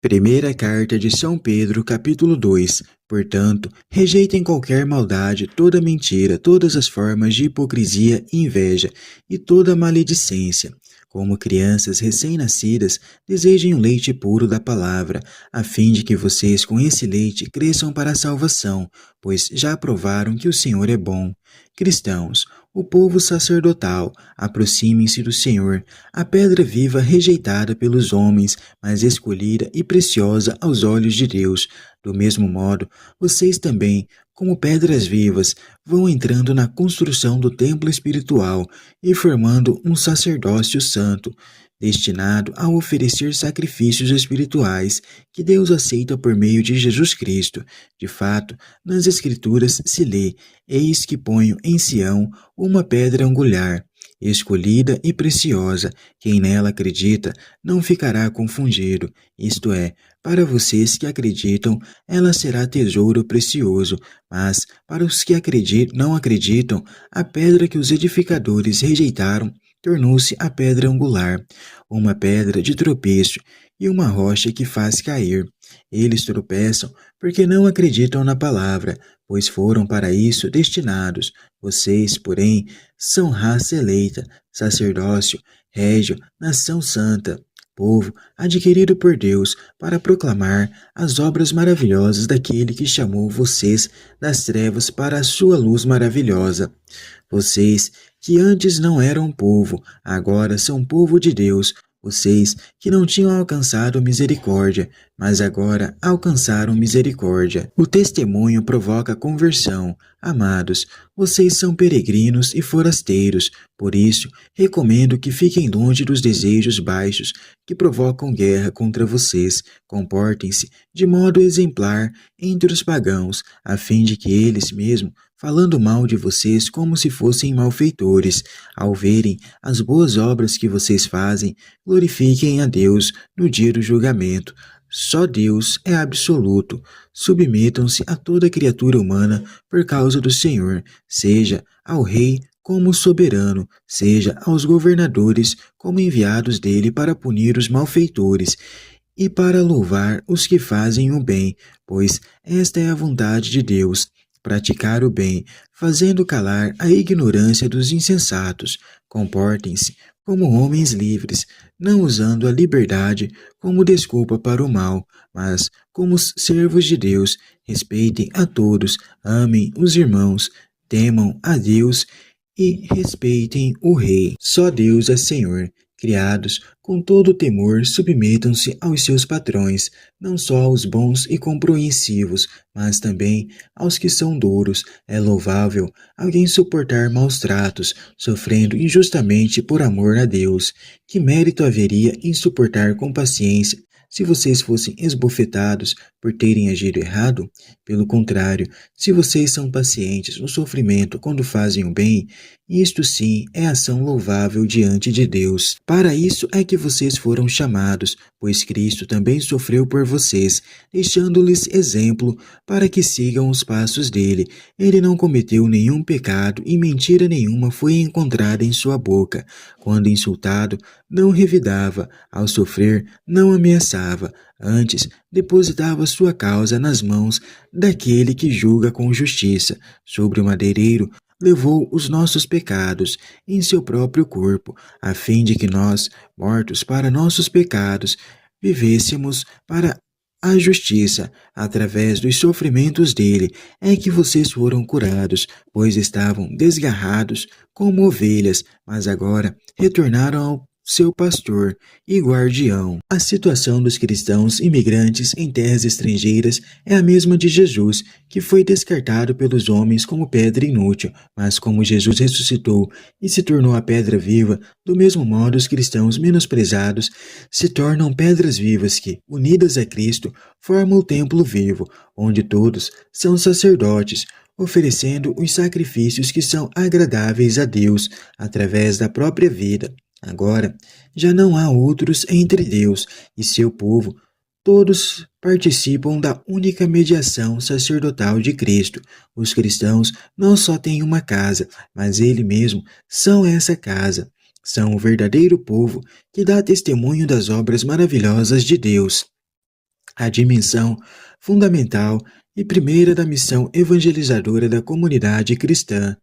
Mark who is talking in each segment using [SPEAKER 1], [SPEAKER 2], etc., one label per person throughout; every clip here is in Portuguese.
[SPEAKER 1] Primeira carta de São Pedro, capítulo 2. Portanto, rejeitem qualquer maldade, toda mentira, todas as formas de hipocrisia e inveja, e toda maledicência. Como crianças recém-nascidas, desejem o leite puro da palavra, a fim de que vocês com esse leite cresçam para a salvação, pois já provaram que o Senhor é bom. Cristãos, o povo sacerdotal, aproximem-se do Senhor, a pedra viva rejeitada pelos homens, mas escolhida e preciosa aos olhos de Deus. Do mesmo modo, vocês também, como pedras vivas, vão entrando na construção do templo espiritual e formando um sacerdócio santo, destinado a oferecer sacrifícios espirituais que Deus aceita por meio de Jesus Cristo. De fato, nas Escrituras se lê: Eis que ponho em Sião uma pedra angular, escolhida e preciosa. Quem nela acredita não ficará confundido. Isto é, para vocês que acreditam, ela será tesouro precioso, mas para os que não acreditam, a pedra que os edificadores rejeitaram tornou-se a pedra angular, uma pedra de tropeço e uma rocha que faz cair. Eles tropeçam porque não acreditam na palavra, pois foram para isso destinados. Vocês, porém, são raça eleita, sacerdócio, régio, nação santa, povo adquirido por Deus para proclamar as obras maravilhosas daquele que chamou vocês das trevas para a sua luz maravilhosa. Vocês que antes não eram povo, agora são povo de Deus. Vocês que não tinham alcançado misericórdia, mas agora alcançaram misericórdia. O testemunho provoca conversão. Amados, vocês são peregrinos e forasteiros, por isso recomendo que fiquem longe dos desejos baixos que provocam guerra contra vocês. Comportem-se de modo exemplar entre os pagãos, a fim de que eles mesmos, falando mal de vocês como se fossem malfeitores, ao verem as boas obras que vocês fazem, glorifiquem a Deus no dia do julgamento. Só Deus é absoluto. Submetam-se a toda criatura humana por causa do Senhor, seja ao rei como soberano, seja aos governadores como enviados dele para punir os malfeitores e para louvar os que fazem o bem, pois esta é a vontade de Deus. Praticar o bem, fazendo calar a ignorância dos insensatos. Comportem-se como homens livres, não usando a liberdade como desculpa para o mal, mas como servos de Deus. Respeitem a todos, amem os irmãos, temam a Deus e respeitem o Rei. Só Deus é Senhor. Criados com todo temor, submetam-se aos seus patrões, não só aos bons e compreensivos, mas também aos que são duros. É louvável alguém suportar maus tratos, sofrendo injustamente por amor a Deus. Que mérito haveria em suportar com paciência se vocês fossem esbofetados por terem agido errado? Pelo contrário, se vocês são pacientes no sofrimento quando fazem o bem, isto sim é ação louvável diante de Deus. Para isso é que vocês foram chamados, pois Cristo também sofreu por vocês, deixando-lhes exemplo para que sigam os passos dele. Ele não cometeu nenhum pecado e mentira nenhuma foi encontrada em sua boca. Quando insultado, não revidava, ao sofrer, não ameaçava. Antes, depositava sua causa nas mãos daquele que julga com justiça. Sobre o madeireiro, levou os nossos pecados em seu próprio corpo, a fim de que nós, mortos para nossos pecados, vivêssemos para a justiça. Através dos sofrimentos dele é que vocês foram curados, pois estavam desgarrados como ovelhas, mas agora retornaram ao seu pastor e guardião. A situação dos cristãos imigrantes em terras estrangeiras é a mesma de Jesus, que foi descartado pelos homens como pedra inútil, mas como Jesus ressuscitou e se tornou a pedra viva, do mesmo modo os cristãos menosprezados se tornam pedras vivas que, unidas a Cristo, formam o templo vivo, onde todos são sacerdotes, oferecendo os sacrifícios que são agradáveis a Deus através da própria vida. Agora, já não há outros entre Deus e seu povo. Todos participam da única mediação sacerdotal de Cristo. Os cristãos não só têm uma casa, mas ele mesmo são essa casa. São o verdadeiro povo que dá testemunho das obras maravilhosas de Deus. A dimensão fundamental e primeira da missão evangelizadora da comunidade cristã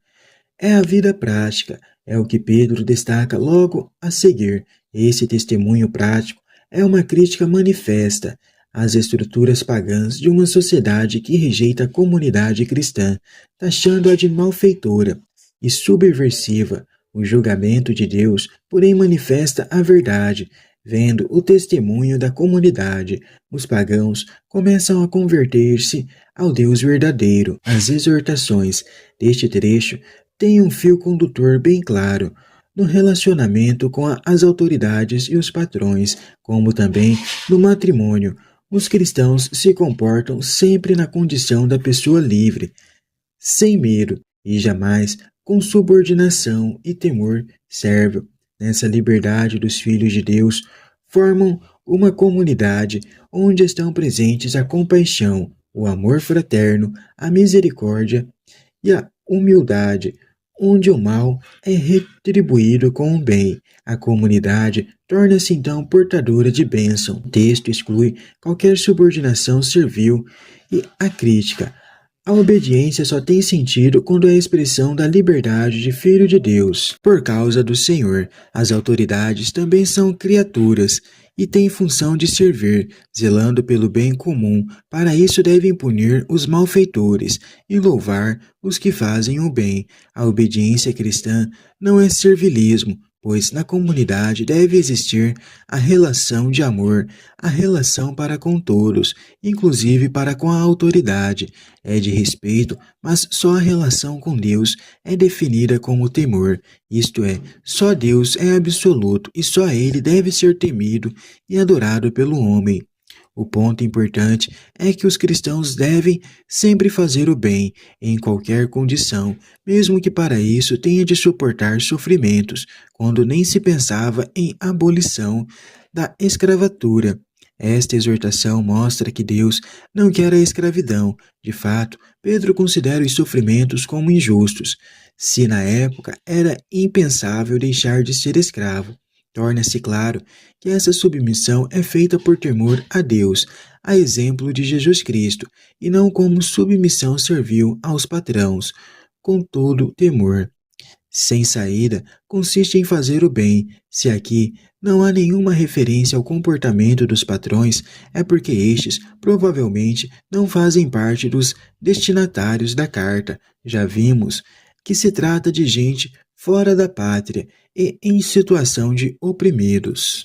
[SPEAKER 1] é a vida prática, é o que Pedro destaca logo a seguir. Esse testemunho prático é uma crítica manifesta às estruturas pagãs de uma sociedade que rejeita a comunidade cristã, taxando-a de malfeitora e subversiva. O julgamento de Deus, porém, manifesta a verdade. Vendo o testemunho da comunidade, os pagãos começam a converter-se ao Deus verdadeiro. As exortações deste trecho têm um fio condutor bem claro no relacionamento com as autoridades e os patrões, como também no matrimônio. Os cristãos se comportam sempre na condição da pessoa livre, sem medo e jamais com subordinação e temor sérvil. Nessa liberdade dos filhos de Deus, formam uma comunidade onde estão presentes a compaixão, o amor fraterno, a misericórdia e a humildade, onde o mal é retribuído com o bem. A comunidade torna-se então portadora de bênção. O texto exclui qualquer subordinação servil e a crítica. A obediência só tem sentido quando é a expressão da liberdade de filho de Deus. Por causa do Senhor, as autoridades também são criaturas e têm função de servir, zelando pelo bem comum. Para isso devem punir os malfeitores e louvar os que fazem o bem. A obediência cristã não é servilismo, pois na comunidade deve existir a relação de amor, a relação para com todos, inclusive para com a autoridade. É de respeito, mas só a relação com Deus é definida como temor. Isto é, só Deus é absoluto e só Ele deve ser temido e adorado pelo homem. O ponto importante é que os cristãos devem sempre fazer o bem, em qualquer condição, mesmo que para isso tenha de suportar sofrimentos, quando nem se pensava em abolição da escravatura. Esta exortação mostra que Deus não quer a escravidão. De fato, Pedro considera os sofrimentos como injustos. Se na época era impensável deixar de ser escravo, torna-se claro que essa submissão é feita por temor a Deus, a exemplo de Jesus Cristo, e não como submissão servil aos patrões, com todo temor. Sem saída consiste em fazer o bem. Se aqui não há nenhuma referência ao comportamento dos patrões, é porque estes provavelmente não fazem parte dos destinatários da carta. Já vimos que se trata de gente fora da pátria e em situação de oprimidos.